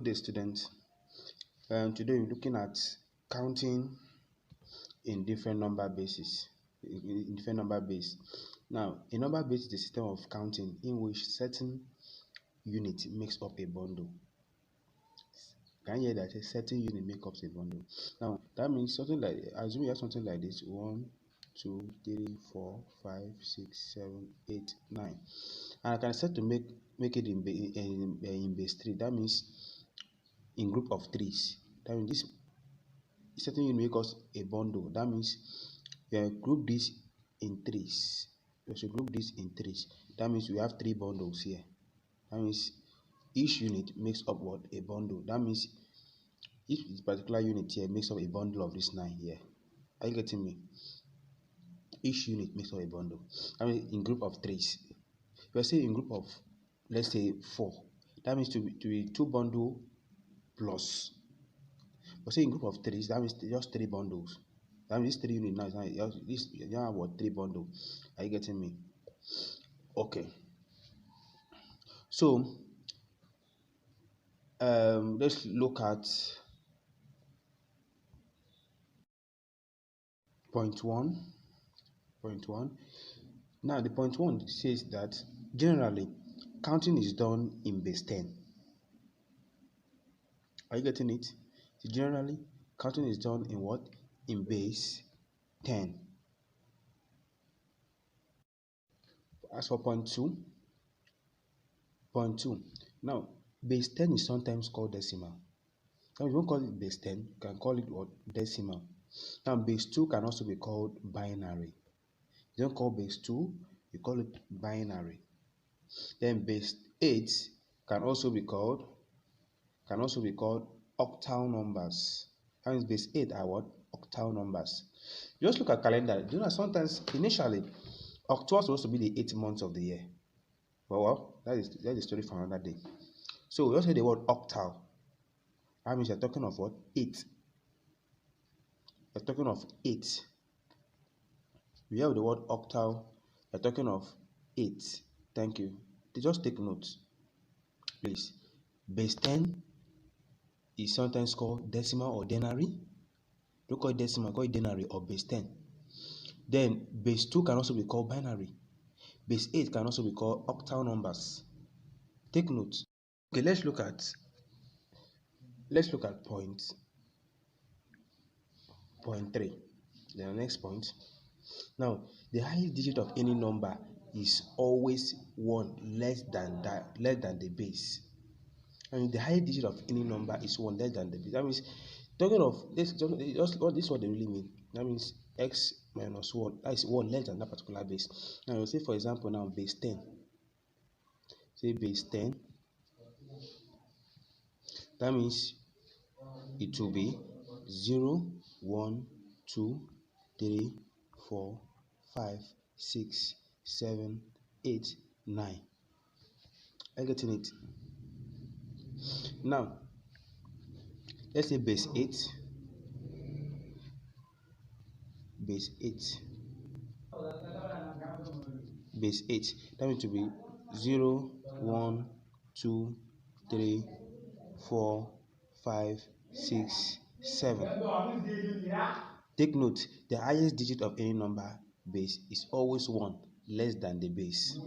day, students. Today we're looking at counting in different number bases. In different number base. Now, a number base is a system of counting in which certain unit makes up a bundle. Can you hear that? A certain unit makes up a bundle. Now, that means something like, assume you have something like this: 1, 2, 3, 4, 5, 6, 7, 8, 9. And I can set to make it in base 3. That means in group of threes. That means this certain unit make us a bundle. That means group this in threes. We should group this in threes. That means we have 3 bundles here. That means each unit makes up what? A bundle. That means each particular unit here makes up a bundle of this 9 here. Are you getting me? Each unit makes up a bundle. I mean, in group of threes. If I say in group of, let's say 4, that means to be 2 bundle plus. But say in group of threes, that means just 3 bundles. That means this 3 unit now is this you have what? 3 bundle. Are you getting me? Okay. So let's look at point 1. Now the point 1 says that generally counting is done in base 10. Are you getting it? So generally counting is done in what? In base 10. As for point 2, now base 10 is sometimes called decimal. Now you don't call it base 10, you can call it what? Decimal. Now base 2 can also be called binary. You don't call base 2, you call it binary. Then base 8 can also be called octal numbers. That means base 8 are what? Octal numbers. Just look at calendar. Do you know sometimes initially October was supposed to be the 8th month of the year. Well, that is the story for another day. So we also say the word octal. That means you're talking of what? 8. You're talking of 8. We have the word octal. You're talking of 8. Thank you. Just take notes, please. Base 10 is sometimes called decimal or denary. Don't call it decimal, call it denary or base 10. Then base 2 can also be called binary. Base 8 can also be called octal numbers. Take notes. Okay, let's look at point 3. The next point. Now, the highest digit of any number is always 1 less than the base. I mean, the highest digit of any number is 1 less than the base. That means, talking of this is what they really mean. That means x minus 1. That is 1 less than that particular base. Now, you say, for example, now base 10. Say base 10. That means it will be 0, 1, 2, 3, 4, 5, 6, 7, 8, 9. Are you getting it? Now, let's say base 8. Base 8. Base 8. That means to be 0, 1, 2, 3, 4, 5, 6, 7. Take note, the highest digit of any number base is always 1 less than the base.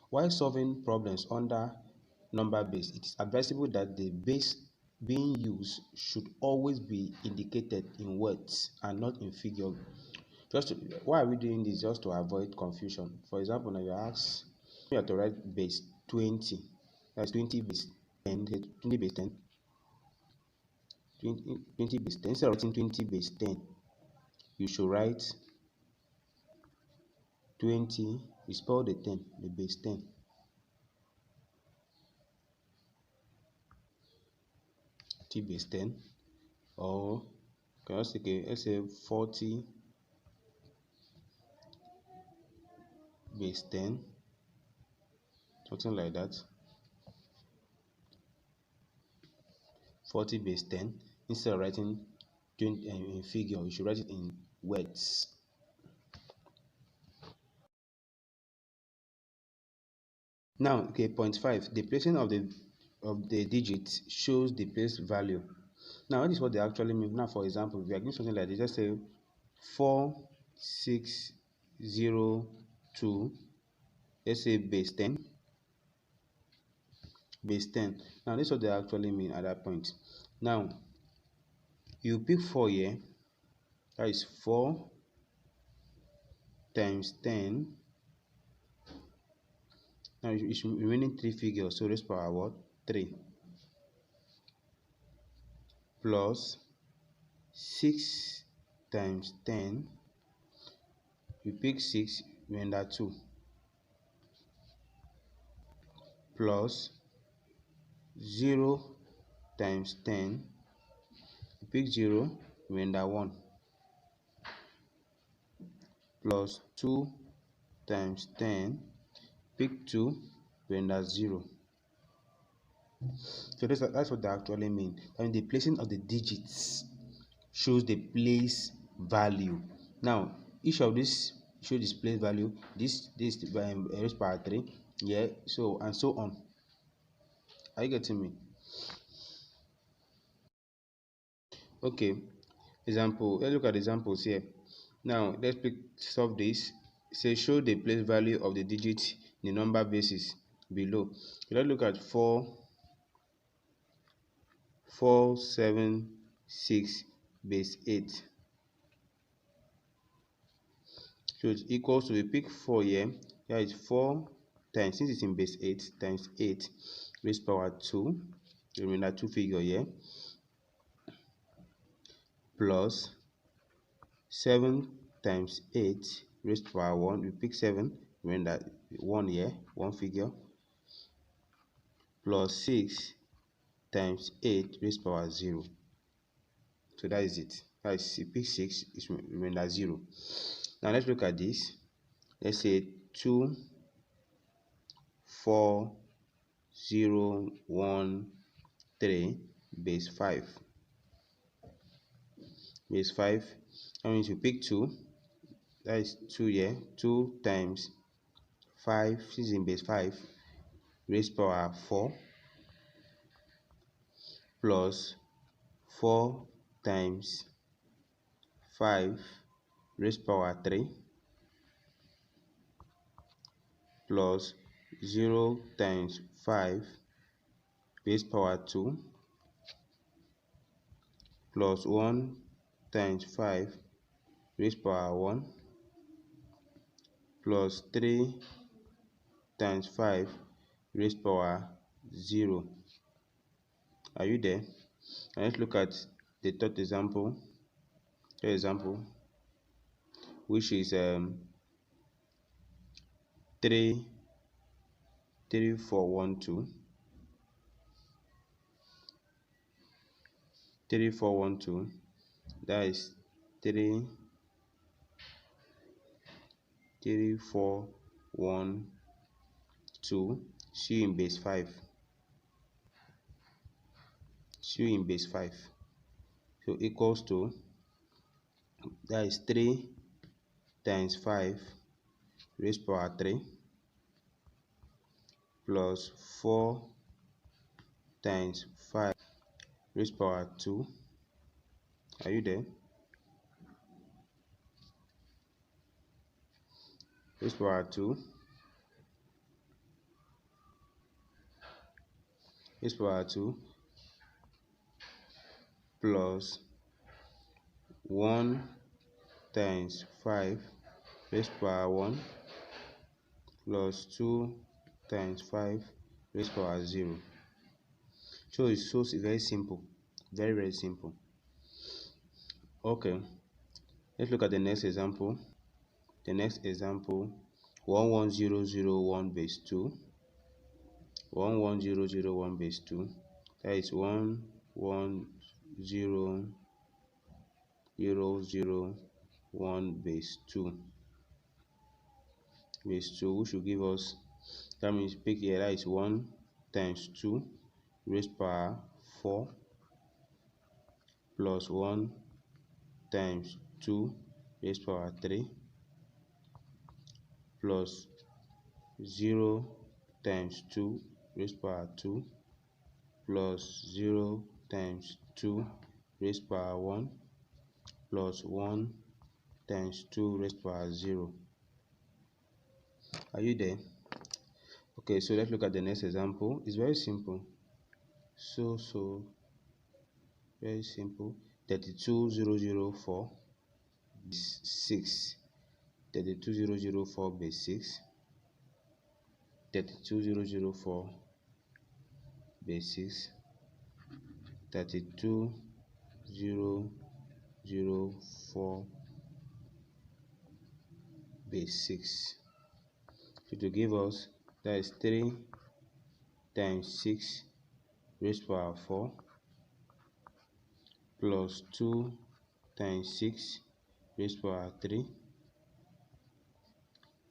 While solving problems under number base, it is advisable that the base being used should always be indicated in words and not in figure. Why are we doing this? Just to avoid confusion. For example, now you have to write base 20. That's 20 base 10. 20 base 10. 20 base 10. Instead of writing 20 base 10, you should write 20. You spell the 10, the base 10. Base 10, or can I say, let's say 40 base 10, something like that. 40 base 10. Instead of writing 20 in figure, you should write it in words. Now, okay, point 5. The placing of the digits shows the place value. Now, that is what they actually mean. Now, for example, if you are doing something like this, just say 4602, let's say base 10. Base 10. Now, this is what they actually mean at that point. Now, you pick 4 here. That is 4 times 10. Now, it's remaining 3 figures. So, raised power what? 3. Plus 6 times 10. You pick 6, remainder 2. Plus 0 times 10. You pick 0, remainder 1. Plus 2 times 10. Pick 2, remainder 0. So that's what they actually mean. And the placing of the digits shows the place value. Now, each of these show this place value. This raised power 3. Yeah. So and so on. Are you getting me? Okay. Example. Let's look at examples here. Now let's solve this. Say show the place value of the digit in the number basis below. Let's look at 476 base 8. So it's equals to, we pick 4 here. Here is 4 times, since it's in base 8, times 8 raised power 2. The remainder 2 figure here. Plus 7 times 8 raised power 1. We pick 7, remainder 1 here, 1 figure. Plus 6 times 8 raised power 0. So that is it. That is, you pick 6, is remainder 0. Now let's look at this. Let's say 2 4 0 1 3 base 5. Base 5. That means you pick 2. That is 2 here. 2 times 5, since in base 5, raised power 4. Plus 4 times 5 raised power 3. Plus 0 times 5 raised power 2. Plus 1 times 5 raised power 1. Plus 3 times 5 raised power 0. Are you there? And let's look at the third example. Which is 3412. 3412. That is 3412. See in base 5. See in base 5. So equals to, that is 3 times 5 raised power 3. Plus 4 times 5 raised power 2. Are you there? Raised power 2. Raised power 2 plus 1 times 5 raised power 1 plus 2 times 5 raised power 0. So it's very simple. Very simple. Okay. Let's look at the next example. The next example, 11001 base 2. 11001 base 2. That is 11001 base 2. Base 2, which will give us, that means pick here, that is 1 times 2 raised power 4 plus 1 times 2 raised power 3 plus 0 times 2 raised power 2 plus 0 times 2 raised power 1 plus 1 times 2 raised power 0. Are you there? Okay, so let's look at the next example. It's very simple. So very simple. 32004 base 6. 32004 base 6. 32004 base 6. 32004 base 6. So to give us, that is 3 times 6 raised power 4 plus 2 times 6 raised power 3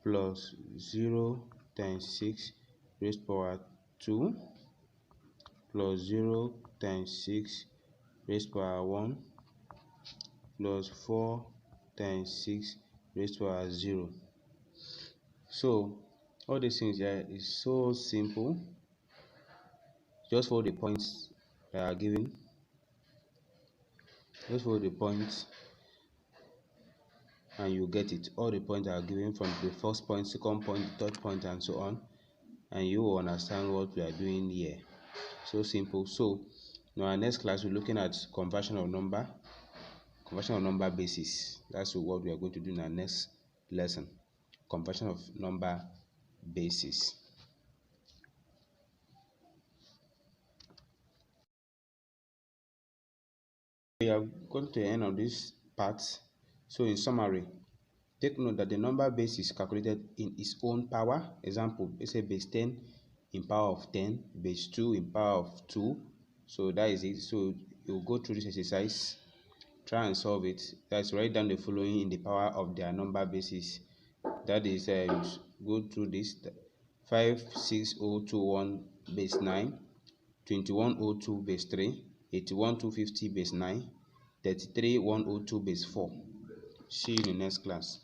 plus 0 times 6 raised power 2 plus 0 times 6 raised power 1 plus 4 times 6 raised power 0. So all these things here is so simple. Just follow the points that are given. Just follow the points and you get it. All the points are given from the first point, second point, third point, and so on, and you will understand what we are doing here. So simple. So in our next class, we're looking at conversion of number basis. That's what we are going to do in our next lesson. Conversion of number basis. We are going to the end of this part. So in summary, take note that the number base is calculated in its own power. Example, let's say base 10 in power of 10, base 2 in power of 2. So that is it. So you'll go through this exercise, try and solve it. That's write down the following in the power of their number basis. That is, go through this: 56021 base 9, 2102 base 3, 81250 base 9, 33102 base 4. See you in the next class.